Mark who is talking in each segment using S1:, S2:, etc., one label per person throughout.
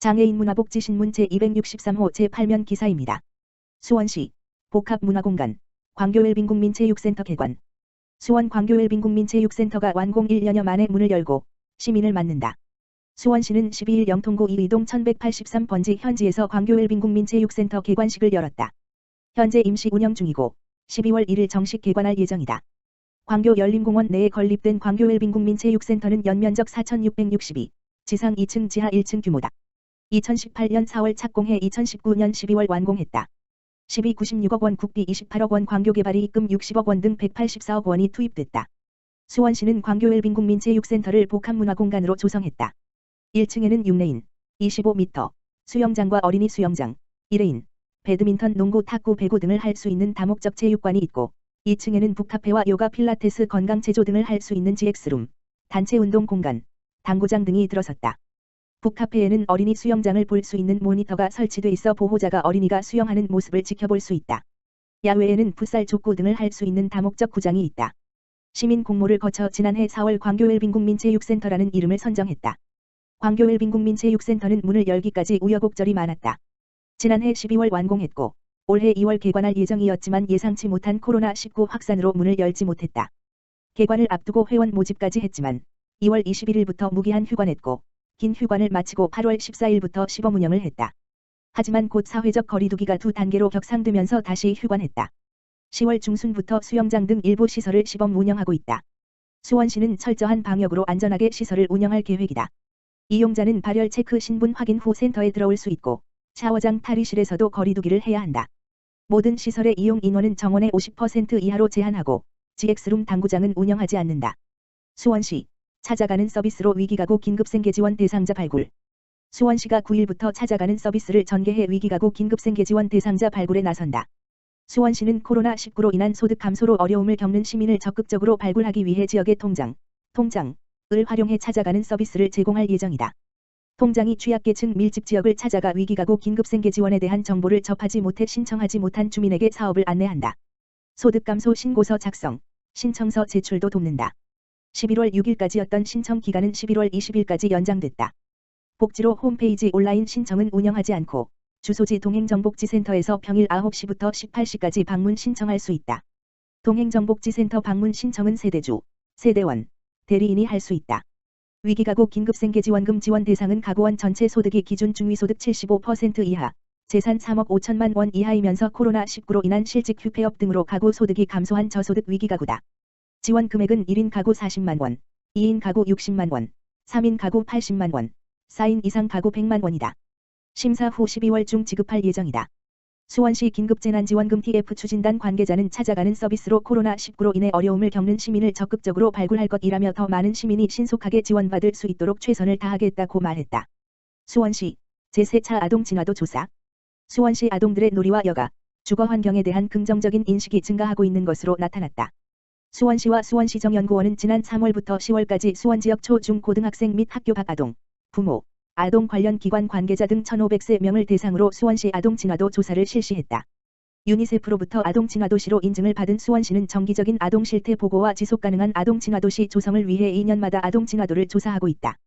S1: 장애인 문화복지신문 제263호 제8면 기사입니다. 수원시 복합문화공간 광교웰빙국민체육센터 개관. 수원 광교웰빙국민체육센터가 완공 1년여 만에 문을 열고 시민을 맞는다. 수원시는 12일 영통구 2이동 1183번지 현지에서 광교웰빙국민체육센터 개관식을 열었다. 현재 임시 운영 중이고 12월 1일 정식 개관할 예정이다. 광교 열린공원 내에 건립된 광교웰빙국민체육센터는 연면적 4,662, 지상 2층 지하 1층 규모다. 2018년 4월 착공해 2019년 12월 완공했다. 1296억 원 국비 28억 원 광교개발이 입금 60억 원 등 184억 원이 투입됐다. 수원시는 광교웰빙국민체육센터를 복합문화공간으로 조성했다. 1층에는 6레인, 25m, 수영장과 어린이 수영장, 1레인, 배드민턴, 농구, 탁구, 배구 등을 할 수 있는 다목적 체육관이 있고 2층에는 북카페와 요가, 필라테스, 건강체조 등을 할 수 있는 GX룸, 단체 운동 공간, 당구장 등이 들어섰다. 북카페에는 어린이 수영장을 볼 수 있는 모니터가 설치돼 있어 보호자가 어린이가 수영하는 모습을 지켜볼 수 있다. 야외에는 풋살, 족구 등을 할 수 있는 다목적 구장이 있다. 시민 공모를 거쳐 지난해 4월 광교웰빙국민체육센터라는 이름을 선정했다. 광교웰빙국민체육센터는 문을 열기까지 우여곡절이 많았다. 지난해 12월 완공했고 올해 2월 개관할 예정이었지만 예상치 못한 코로나19 확산으로 문을 열지 못했다. 개관을 앞두고 회원 모집까지 했지만 2월 21일부터 무기한 휴관했고 긴 휴관을 마치고 8월 14일부터 시범 운영을 했다. 하지만 곧 사회적 거리두기가 두 단계로 격상되면서 다시 휴관했다. 10월 중순부터 수영장 등 일부 시설을 시범 운영하고 있다. 수원시는 철저한 방역으로 안전하게 시설을 운영할 계획이다. 이용자는 발열 체크 신분 확인 후 센터에 들어올 수 있고 샤워장 탈의실에서도 거리두기를 해야 한다. 모든 시설의 이용 인원은 정원의 50% 이하로 제한하고 GX룸 당구장은 운영하지 않는다. 수원시 찾아가는 서비스로 위기가구 긴급생계지원 대상자 발굴. 수원시가 9일부터 찾아가는 서비스를 전개해 위기가구 긴급생계지원 대상자 발굴에 나선다. 수원시는 코로나19로 인한 소득 감소로 어려움을 겪는 시민을 적극적으로 발굴하기 위해 지역의 통장을 활용해 찾아가는 서비스를 제공할 예정이다. 통장이 취약계층 밀집 지역을 찾아가 위기가구 긴급생계지원에 대한 정보를 접하지 못해 신청하지 못한 주민에게 사업을 안내한다. 소득 감소 신고서 작성, 신청서 제출도 돕는다. 11월 6일까지였던 신청 기간은 11월 20일까지 연장됐다. 복지로 홈페이지 온라인 신청은 운영하지 않고 주소지 동행정복지센터에서 평일 9시부터 18시까지 방문 신청할 수 있다. 동행정복지센터 방문 신청은 세대주, 세대원, 대리인이 할 수 있다. 위기가구 긴급생계지원금 지원 대상은 가구원 전체 소득이 기준 중위소득 75% 이하, 재산 3억 5천만 원 이하이면서 코로나19로 인한 실직 휴폐업 등으로 가구 소득이 감소한 저소득 위기가구다. 지원 금액은 1인 가구 40만 원, 2인 가구 60만 원, 3인 가구 80만 원, 4인 이상 가구 100만 원이다. 심사 후 12월 중 지급할 예정이다. 수원시 긴급재난지원금 TF 추진단 관계자는 찾아가는 서비스로 코로나19로 인해 어려움을 겪는 시민을 적극적으로 발굴할 것이라며 더 많은 시민이 신속하게 지원받을 수 있도록 최선을 다하겠다고 말했다. 수원시 제3차 아동 진화도 조사. 수원시 아동들의 놀이와 여가, 주거 환경에 대한 긍정적인 인식이 증가하고 있는 것으로 나타났다. 수원시와 수원시정연구원은 지난 3월부터 10월까지 수원 지역 초, 중, 고등학생 및 학교 밖 아동, 부모, 아동 관련 기관 관계자 등 1,500명을 대상으로 수원시 아동 진화도 조사를 실시했다. 유니세프로부터 아동 진화도시로 인증을 받은 수원시는 정기적인 아동 실태 보고와 지속 가능한 아동 진화도시 조성을 위해 2년마다 아동 진화도를 조사하고 있다.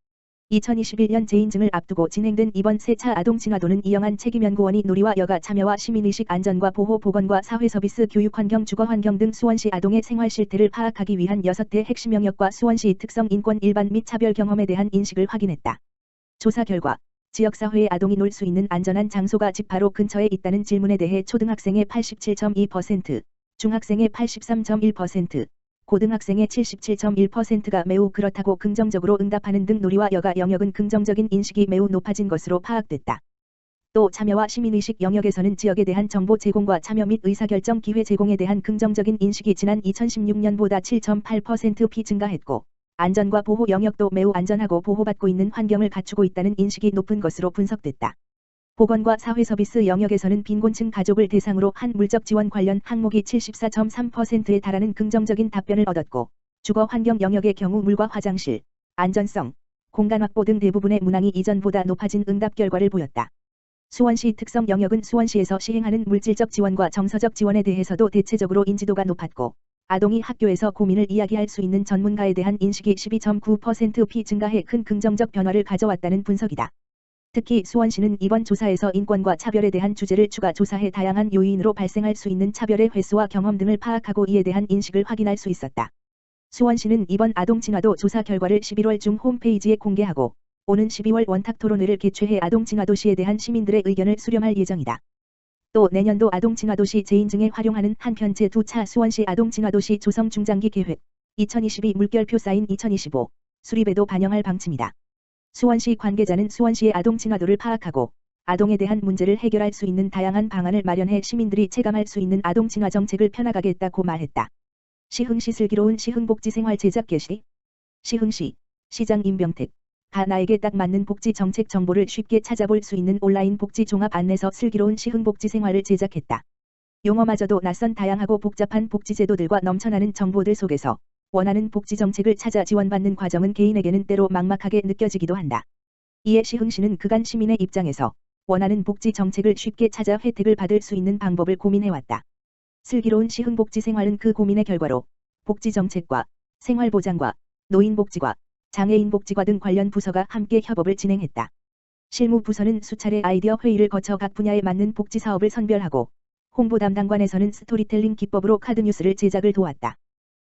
S1: 2021년 재인증을 앞두고 진행된 이번 세 차 아동 진화도는 이영한 책임연구원이 놀이와 여가 참여와 시민의식 안전과 보호 보건과 사회서비스 교육환경 주거환경 등 수원시 아동의 생활 실태를 파악하기 위한 6대 핵심 영역과 수원시 특성 인권 일반 및 차별 경험에 대한 인식을 확인했다. 조사 결과 지역사회의 아동이 놀 수 있는 안전한 장소가 집 바로 근처에 있다는 질문에 대해 초등학생의 87.2%, 중학생의 83.1%, 고등학생의 77.1%가 매우 그렇다고 긍정적으로 응답하는 등 놀이와 여가 영역은 긍정적인 인식이 매우 높아진 것으로 파악됐다. 또 참여와 시민의식 영역에서는 지역에 대한 정보 제공과 참여 및 의사결정 기회 제공에 대한 긍정적인 인식이 지난 2016년보다 7.8% 증가했고 안전과 보호 영역도 매우 안전하고 보호받고 있는 환경을 갖추고 있다는 인식이 높은 것으로 분석됐다. 보건과 사회서비스 영역에서는 빈곤층 가족을 대상으로 한 물적 지원 관련 항목이 74.3%에 달하는 긍정적인 답변을 얻었고 주거 환경 영역의 경우 물과 화장실, 안전성, 공간 확보 등 대부분의 문항이 이전보다 높아진 응답 결과를 보였다. 수원시 특성 영역은 수원시에서 시행하는 물질적 지원과 정서적 지원에 대해서도 대체적으로 인지도가 높았고 아동이 학교에서 고민을 이야기할 수 있는 전문가에 대한 인식이 12.9% 증가해 큰 긍정적 변화를 가져왔다는 분석이다. 특히 수원시는 이번 조사에서 인권과 차별에 대한 주제를 추가 조사해 다양한 요인으로 발생할 수 있는 차별의 횟수와 경험 등을 파악하고 이에 대한 인식을 확인할 수 있었다. 수원시는 이번 아동친화도 조사 결과를 11월 중 홈페이지에 공개하고 오는 12월 원탁토론회를 개최해 아동친화도시에 대한 시민들의 의견을 수렴할 예정이다. 또 내년도 아동친화도시 재인증에 활용하는 한편 제2차 수원시 아동친화도시 조성 중장기 계획 2022 물결표 사인 2025 수립에도 반영할 방침이다. 수원시 관계자는 수원시의 아동친화도를 파악하고 아동에 대한 문제를 해결할 수 있는 다양한 방안을 마련해 시민들이 체감할 수 있는 아동친화 정책을 펴나가겠다고 말했다. 시흥시 슬기로운 시흥복지생활 제작 개시. 시흥시 시장 임병택 나에게 딱 맞는 복지 정책 정보를 쉽게 찾아볼 수 있는 온라인 복지 종합 안내서 슬기로운 시흥복지생활을 제작했다. 용어마저도 낯선 다양하고 복잡한 복지제도들과 넘쳐나는 정보들 속에서 원하는 복지 정책을 찾아 지원받는 과정은 개인에게는 때로 막막하게 느껴지기도 한다. 이에 시흥시는 그간 시민의 입장에서 원하는 복지 정책을 쉽게 찾아 혜택을 받을 수 있는 방법을 고민해왔다. 슬기로운 시흥복지생활은 그 고민의 결과로 복지 정책과 생활보장과 노인복지과 장애인복지과 등 관련 부서가 함께 협업을 진행했다. 실무부서는 수차례 아이디어 회의를 거쳐 각 분야에 맞는 복지 사업을 선별하고 홍보 담당관에서는 스토리텔링 기법으로 카드뉴스를 제작을 도왔다.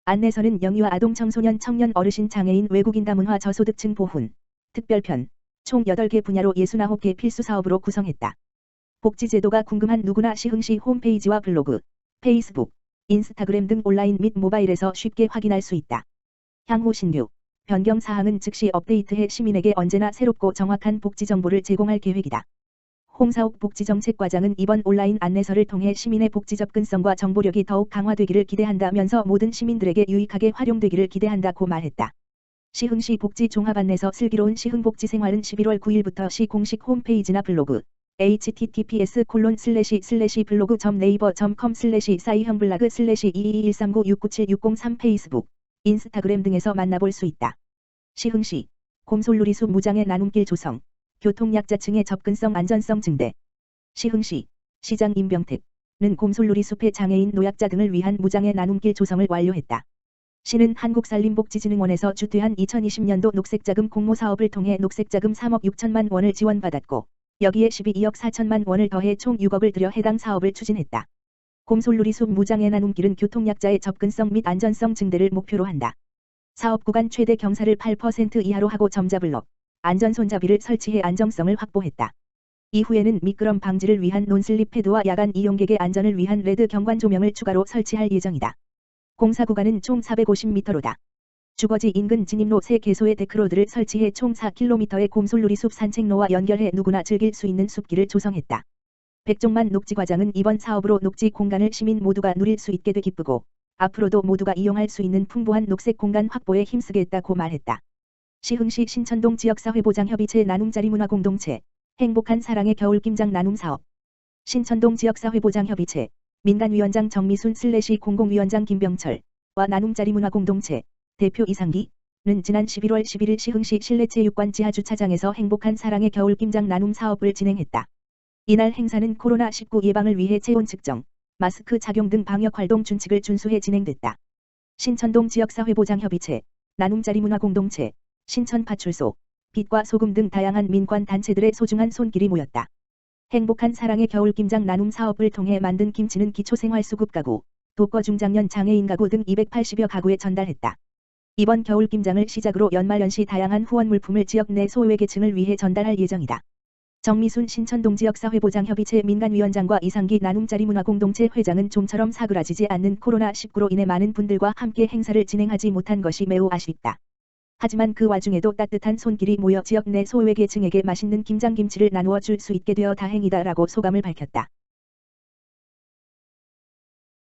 S1: 안내서는 영유아 아동 청소년 청년 어르신 장애인 외국인 다문화 저소득층 보훈, 특별편, 총 8개 분야로 69개 필수 사업으로 구성했다. 복지제도가 궁금한 누구나 시흥시 홈페이지와 블로그, 페이스북, 인스타그램 등 온라인 및 모바일에서 쉽게 확인할 수 있다. 향후 신규, 변경 사항은 즉시 업데이트해 시민에게 언제나 새롭고 정확한 복지 정보를 제공할 계획이다. 홍사옥 복지정책과장은 이번 온라인 안내서를 통해 시민의 복지 접근성과 정보력이 더욱 강화되기를 기대한다면서 모든 시민들에게 유익하게 활용되기를 기대한다고 말했다. 시흥시 복지 종합안내서 슬기로운 시흥복지생활은 11월 9일부터 시 공식 홈페이지나 블로그 https://blog.naver.com/사이형블라그/2213969760 페이스북, 인스타그램 등에서 만나볼 수 있다. 시흥시 곰솔누리숲 무장애 나눔길 조성, 교통약자층의 접근성 안전성 증대. 시흥시 시장 임병택는 곰솔누리숲의 장애인 노약자 등을 위한 무장애 나눔길 조성을 완료했다. 시는 한국산림복지진흥원에서 주퇴한 2020년도 녹색자금 공모사업을 통해 녹색자금 3억 6천만 원을 지원받았고 여기에 12억 4천만 원을 더해 총 6억을 들여 해당 사업을 추진했다. 곰솔누리숲 무장애 나눔길은 교통약자의 접근성 및 안전성 증대를 목표로 한다. 사업 구간 최대 경사를 8% 이하로 하고 점자블럭, 안전손잡이를 설치해 안정성을 확보했다. 이후에는 미끄럼 방지를 위한 논슬립 패드와 야간 이용객의 안전을 위한 레드 경관 조명을 추가로 설치할 예정이다. 공사 구간은 총 450m로다. 주거지 인근 진입로 3개소의 데크로드를 설치해 총 4km의 곰솔누리숲 산책로와 연결해 누구나 즐길 수 있는 숲길을 조성했다. 백종만 녹지과장은 이번 사업으로 녹지 공간을 시민 모두가 누릴 수 있게 돼 기쁘고 앞으로도 모두가 이용할 수 있는 풍부한 녹색 공간 확보에 힘쓰겠다고 말했다. 시흥시 신천동 지역사회보장협의체 나눔자리문화공동체 행복한 사랑의 겨울김장 나눔사업. 신천동 지역사회보장협의체 민간위원장 정미순 공공위원장 김병철과 나눔자리문화공동체 대표 이상기는 지난 11월 11일 시흥시 실내체육관 지하주차장에서 행복한 사랑의 겨울김장 나눔 사업을 진행했다. 이날 행사는 코로나19 예방을 위해 체온 측정, 마스크 착용 등 방역활동 준칙을 준수해 진행됐다. 신천동 지역사회보장협의체, 나눔자리문화공동체, 신천파출소, 빛과 소금 등 다양한 민관 단체들의 소중한 손길이 모였다. 행복한 사랑의 겨울김장 나눔 사업을 통해 만든 김치는 기초생활수급 가구, 독거중장년 장애인 가구 등 280여 가구에 전달했다. 이번 겨울김장을 시작으로 연말연시 다양한 후원 물품을 지역 내 소외계층을 위해 전달할 예정이다. 정미순 신천동 지역사회보장협의체 민간위원장과 이상기 나눔자리문화공동체 회장은 좀처럼 사그라지지 않는 코로나19로 인해 많은 분들과 함께 행사를 진행하지 못한 것이 매우 아쉽다. 하지만 그 와중에도 따뜻한 손길이 모여 지역 내 소외계층에게 맛있는 김장김치를 나누어 줄 수 있게 되어 다행이다라고 소감을 밝혔다.